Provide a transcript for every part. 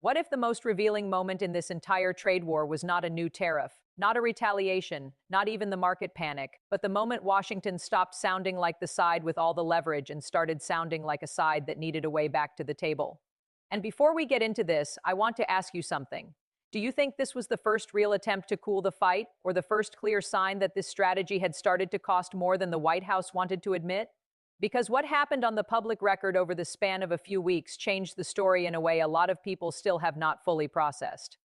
What if the most revealing moment in this entire trade war was not a new tariff, not a retaliation, not even the market panic, but the moment Washington stopped sounding like the side with all the leverage and started sounding like a side that needed a way back to the table? And before we get into this, I want to ask you something. Do you think this was the first real attempt to cool the fight, or the first clear sign that this strategy had started to cost more than the White House wanted to admit? Because what happened on the public record over the span of a few weeks changed the story in a way a lot of people still have not fully processed.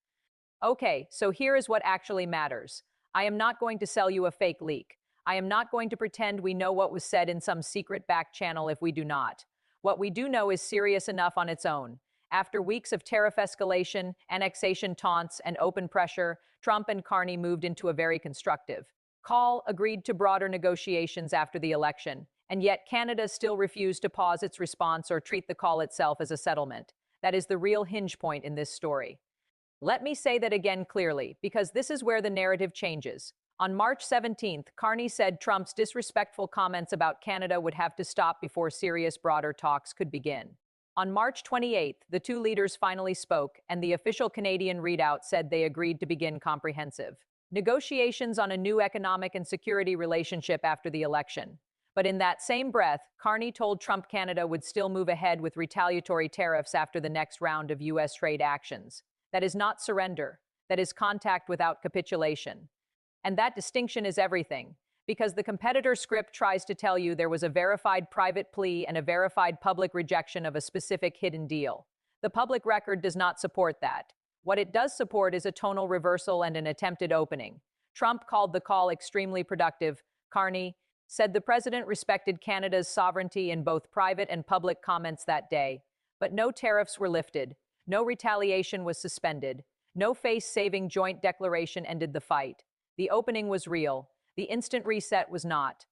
Okay, so here is what actually matters. I am not going to sell you a fake leak. I am not going to pretend we know what was said in some secret back channel if we do not. What we do know is serious enough on its own. After weeks of tariff escalation, annexation taunts, and open pressure, Trump and Carney moved into a very constructive call, agreed to broader negotiations after the election, and yet Canada still refused to pause its response or treat the call itself as a settlement. That is the real hinge point in this story. Let me say that again clearly, because this is where the narrative changes. On March 17th, Carney said Trump's disrespectful comments about Canada would have to stop before serious broader talks could begin. On March 28th, the two leaders finally spoke, and the official Canadian readout said they agreed to begin comprehensive negotiations on a new economic and security relationship after the election. But in that same breath, Carney told Trump Canada would still move ahead with retaliatory tariffs after the next round of U.S. trade actions. That is not surrender. That is contact without capitulation. And that distinction is everything, because the competitor script tries to tell you there was a verified private plea and a verified public rejection of a specific hidden deal. The public record does not support that. What it does support is a tonal reversal and an attempted opening. Trump called the call extremely productive. Carney said the president respected Canada's sovereignty in both private and public comments that day. But no tariffs were lifted. No retaliation was suspended. No face-saving joint declaration ended the fight. The opening was real. The instant reset was not.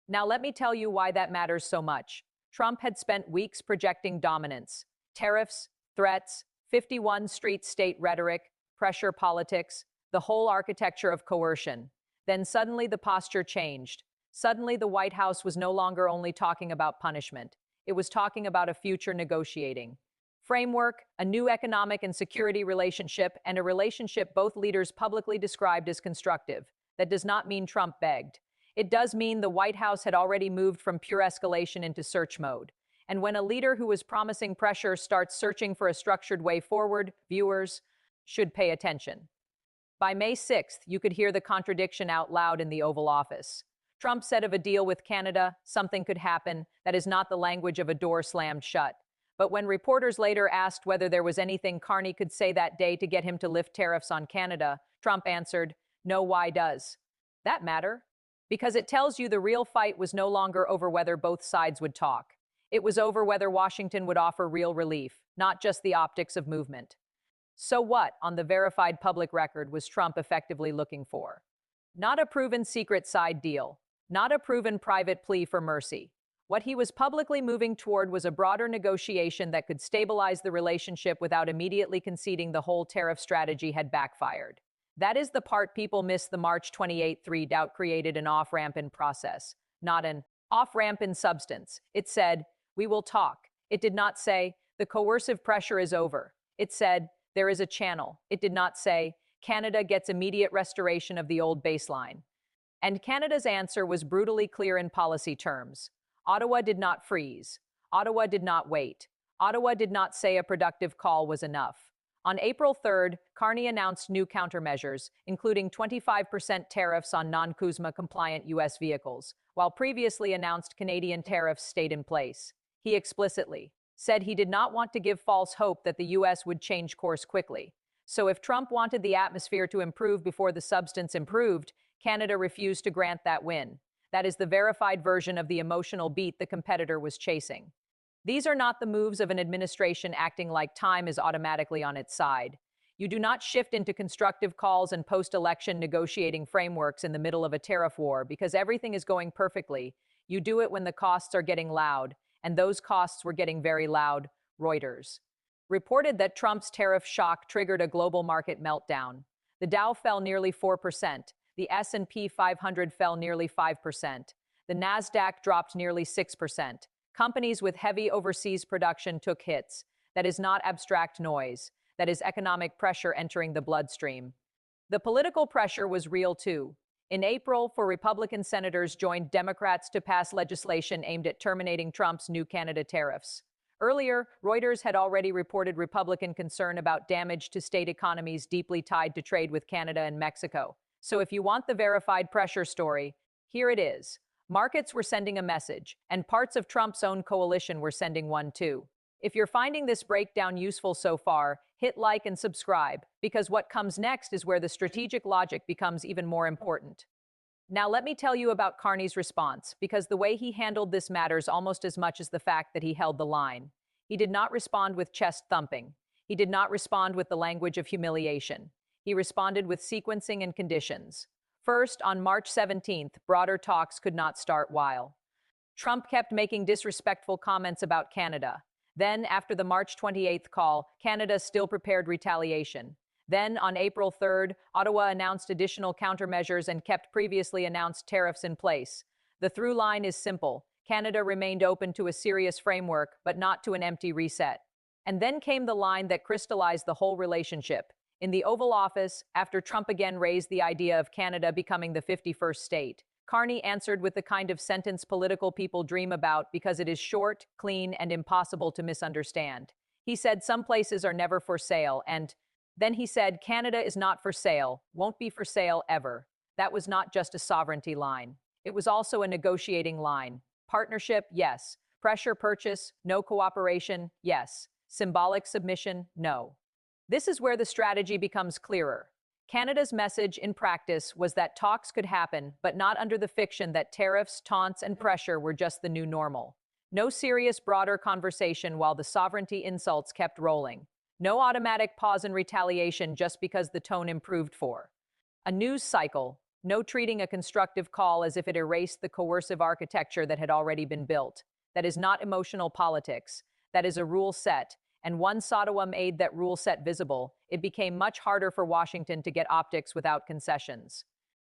Now let me tell you why that matters so much. Trump had spent weeks projecting dominance. Tariffs, threats, 51 street state rhetoric, pressure politics, the whole architecture of coercion. Then suddenly the posture changed. Suddenly the White House was no longer only talking about punishment. It was talking about a future negotiating framework, a new economic and security relationship, and a relationship both leaders publicly described as constructive. That does not mean Trump begged. It does mean the White House had already moved from pure escalation into search mode. And when a leader who was promising pressure starts searching for a structured way forward, viewers should pay attention. By May 6th, you could hear the contradiction out loud in the Oval Office. Trump said of a deal with Canada, something could happen. That is not the language of a door slammed shut. But when reporters later asked whether there was anything Carney could say that day to get him to lift tariffs on Canada, Trump answered, "No, why does that matter?" Because it tells you the real fight was no longer over whether both sides would talk. It was over whether Washington would offer real relief, not just the optics of movement. So what, on the verified public record, was Trump effectively looking for? Not a proven secret side deal, not a proven private plea for mercy. What he was publicly moving toward was a broader negotiation that could stabilize the relationship without immediately conceding the whole tariff strategy had backfired. That is the part people miss. The March 28th readout created an off-ramp in process, not an off-ramp in substance. It said, "We will talk." It did not say, "The coercive pressure is over." It said, "There is a channel." It did not say, "Canada gets immediate restoration of the old baseline." And Canada's answer was brutally clear in policy terms. Ottawa did not freeze. Ottawa did not wait. Ottawa did not say a productive call was enough. On April 3rd, Carney announced new countermeasures, including 25% tariffs on non-CUSMA-compliant U.S. vehicles, while previously announced Canadian tariffs stayed in place. He explicitly said he did not want to give false hope that the U.S. would change course quickly. So if Trump wanted the atmosphere to improve before the substance improved, Canada refused to grant that win. That is the verified version of the emotional beat the competitor was chasing. These are not the moves of an administration acting like time is automatically on its side. You do not shift into constructive calls and post-election negotiating frameworks in the middle of a tariff war because everything is going perfectly. You do it when the costs are getting loud, and those costs were getting very loud. Reuters reported that Trump's tariff shock triggered a global market meltdown. The Dow fell nearly 4%. The S&P 500 fell nearly 5%. The Nasdaq dropped nearly 6%. Companies with heavy overseas production took hits. That is not abstract noise. that is economic pressure entering the bloodstream. The political pressure was real too. In April, four Republican senators joined Democrats to pass legislation aimed at terminating Trump's new Canada tariffs. Earlier, Reuters had already reported Republican concern about damage to state economies deeply tied to trade with Canada and Mexico. So if you want the verified pressure story, here it is. Markets were sending a message, and parts of Trump's own coalition were sending one too. If you're finding this breakdown useful so far, hit like and subscribe, because what comes next is where the strategic logic becomes even more important. Now let me tell you about Carney's response, because the way he handled this matters almost as much as the fact that he held the line. He did not respond with chest thumping. He did not respond with the language of humiliation. He responded with sequencing and conditions. First, on March 17th, broader talks could not start while Trump kept making disrespectful comments about Canada. Then, after the March 28th call, Canada still prepared retaliation. Then, on April 3rd, Ottawa announced additional countermeasures and kept previously announced tariffs in place. The through line is simple. Canada remained open to a serious framework, but not to an empty reset. And then came the line that crystallized the whole relationship. In the Oval Office, after Trump again raised the idea of Canada becoming the 51st state, Carney answered with the kind of sentence political people dream about because it is short, clean, and impossible to misunderstand. He said some places are never for sale, and then he said Canada is not for sale, won't be for sale ever. That was not just a sovereignty line. It was also a negotiating line. Partnership, yes. Pressure purchase, no cooperation, yes. Symbolic submission, no. This is where the strategy becomes clearer. Canada's message in practice was that talks could happen, but not under the fiction that tariffs, taunts, and pressure were just the new normal. No serious, broader conversation while the sovereignty insults kept rolling. No automatic pause in retaliation just because the tone improved for a news cycle. No treating a constructive call as if it erased the coercive architecture that had already been built. That is not emotional politics. That is a rule set. And once Ottawa made that rule set visible, it became much harder for Washington to get optics without concessions.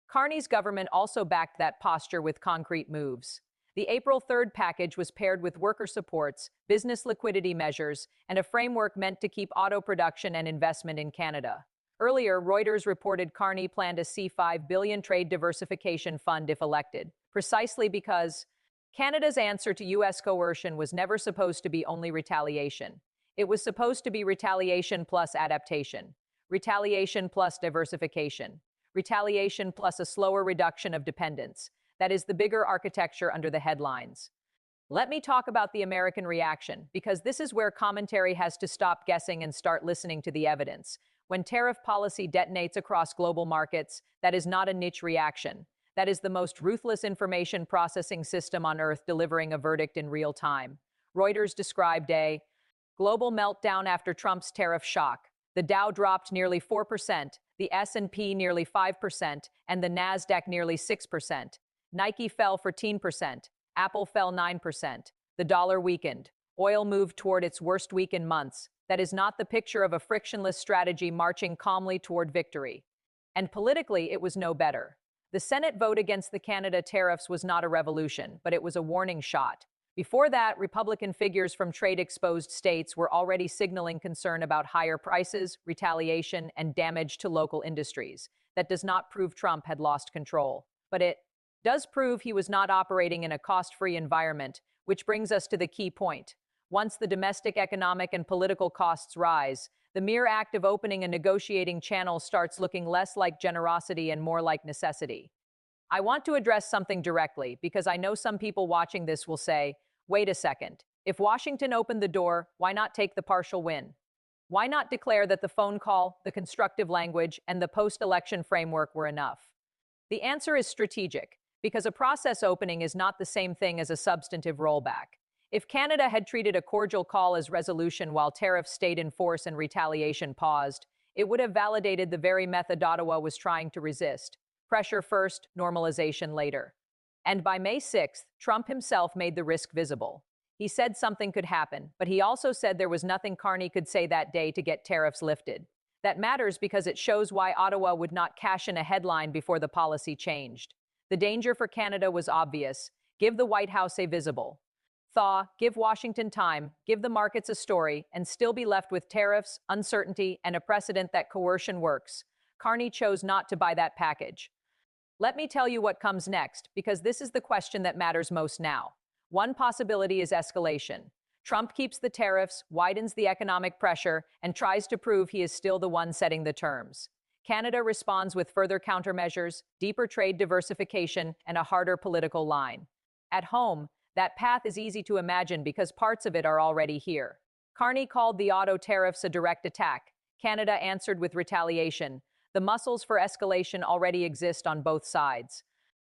Carney's government also backed that posture with concrete moves. The April 3rd package was paired with worker supports, business liquidity measures, and a framework meant to keep auto production and investment in Canada. Earlier, Reuters reported Carney planned a $5 billion trade diversification fund if elected, precisely because Canada's answer to U.S. coercion was never supposed to be only retaliation. It was supposed to be retaliation plus adaptation, retaliation plus diversification, retaliation plus a slower reduction of dependence. That is the bigger architecture under the headlines. Let me talk about the American reaction, because this is where commentary has to stop guessing and start listening to the evidence. When tariff policy detonates across global markets, that is not a niche reaction. That is the most ruthless information processing system on Earth delivering a verdict in real time. Reuters described a global meltdown after Trump's tariff shock. The Dow dropped nearly 4%, the S&P nearly 5%, and the Nasdaq nearly 6%. Nike fell 14%, Apple fell 9%. The dollar weakened. Oil moved toward its worst week in months. That is not the picture of a frictionless strategy marching calmly toward victory. And politically, it was no better. The Senate vote against the Canada tariffs was not a revolution, but it was a warning shot. Before that, Republican figures from trade-exposed states were already signaling concern about higher prices, retaliation, and damage to local industries. That does not prove Trump had lost control, but it does prove he was not operating in a cost-free environment, which brings us to the key point. Once the domestic economic and political costs rise, the mere act of opening a negotiating channel starts looking less like generosity and more like necessity. I want to address something directly because I know some people watching this will say, wait a second, if Washington opened the door, why not take the partial win? Why not declare that the phone call, the constructive language, and the post-election framework were enough? The answer is strategic, because a process opening is not the same thing as a substantive rollback. If Canada had treated a cordial call as resolution while tariffs stayed in force and retaliation paused, it would have validated the very method Ottawa was trying to resist. Pressure first, normalization later. And by May 6th, Trump himself made the risk visible. He said something could happen, but he also said there was nothing Carney could say that day to get tariffs lifted. That matters because it shows why Ottawa would not cash in a headline before the policy changed. The danger for Canada was obvious. Give the White House a visible Thaw, give Washington time, give the markets a story, and still be left with tariffs, uncertainty, and a precedent that coercion works. Carney chose not to buy that package. Let me tell you what comes next, because this is the question that matters most now. One possibility is escalation. Trump keeps the tariffs, widens the economic pressure, and tries to prove he is still the one setting the terms. Canada responds with further countermeasures, deeper trade diversification, and a harder political line. At home, that path is easy to imagine because parts of it are already here. Carney called the auto tariffs a direct attack. Canada answered with retaliation. The muscles for escalation already exist on both sides.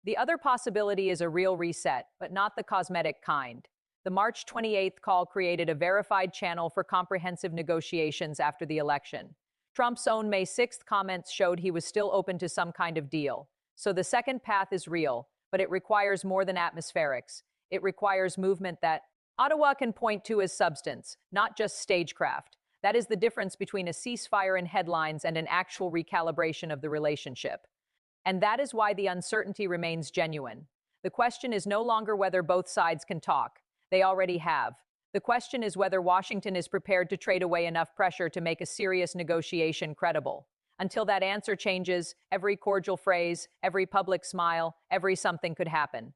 The other possibility is a real reset, but not the cosmetic kind. The March 28th call created a verified channel for comprehensive negotiations after the election. Trump's own May 6th comments showed he was still open to some kind of deal. So the second path is real, but it requires more than atmospherics. It requires movement that Ottawa can point to as substance, not just stagecraft. That is the difference between a ceasefire in headlines and an actual recalibration of the relationship. And that is why the uncertainty remains genuine. The question is no longer whether both sides can talk. They already have. The question is whether Washington is prepared to trade away enough pressure to make a serious negotiation credible. Until that answer changes, every cordial phrase, every public smile, every something could happen.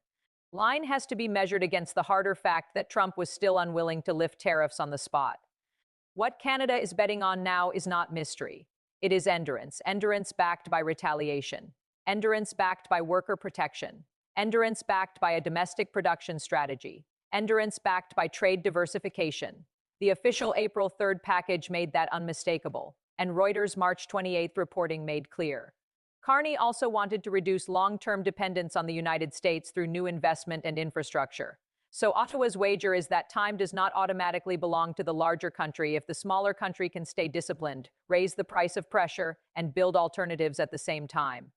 Line has to be measured against the harder fact that Trump was still unwilling to lift tariffs on the spot. What Canada is betting on now is not mystery. It is endurance, endurance backed by retaliation, endurance backed by worker protection, endurance backed by a domestic production strategy, endurance backed by trade diversification. The official April 3rd package made that unmistakable, and Reuters' March 28th reporting made clear. Carney also wanted to reduce long-term dependence on the United States through new investment and infrastructure. So Ottawa's wager is that time does not automatically belong to the larger country if the smaller country can stay disciplined, raise the price of pressure, and build alternatives at the same time.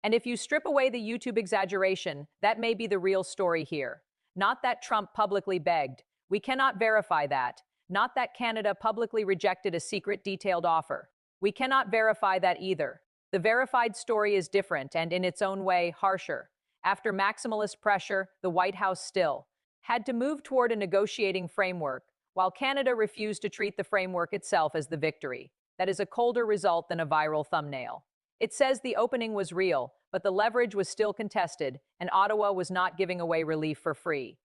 And if you strip away the YouTube exaggeration, that may be the real story here. Not that Trump publicly begged. We cannot verify that. Not that Canada publicly rejected a secret detailed offer. We cannot verify that either. The verified story is different and, in its own way, harsher. After maximalist pressure, the White House still had to move toward a negotiating framework, while Canada refused to treat the framework itself as the victory. That is a colder result than a viral thumbnail. It says the opening was real, but the leverage was still contested, and Ottawa was not giving away relief for free.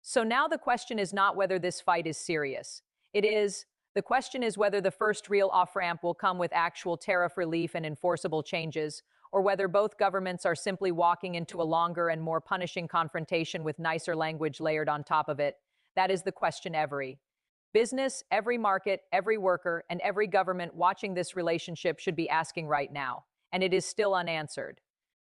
So now the question is not whether this fight is serious. The question is whether the first real off-ramp will come with actual tariff relief and enforceable changes, or whether both governments are simply walking into a longer and more punishing confrontation with nicer language layered on top of it. That is the question every business, every market, every worker, and every government watching this relationship should be asking right now, and it is still unanswered.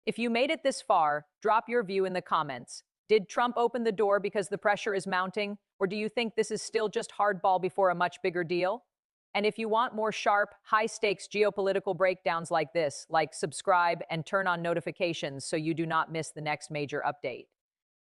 If you made it this far, drop your view in the comments. Did Trump open the door because the pressure is mounting, or do you think this is still just hardball before a much bigger deal? And if you want more sharp, high-stakes geopolitical breakdowns like this, subscribe and turn on notifications so you do not miss the next major update.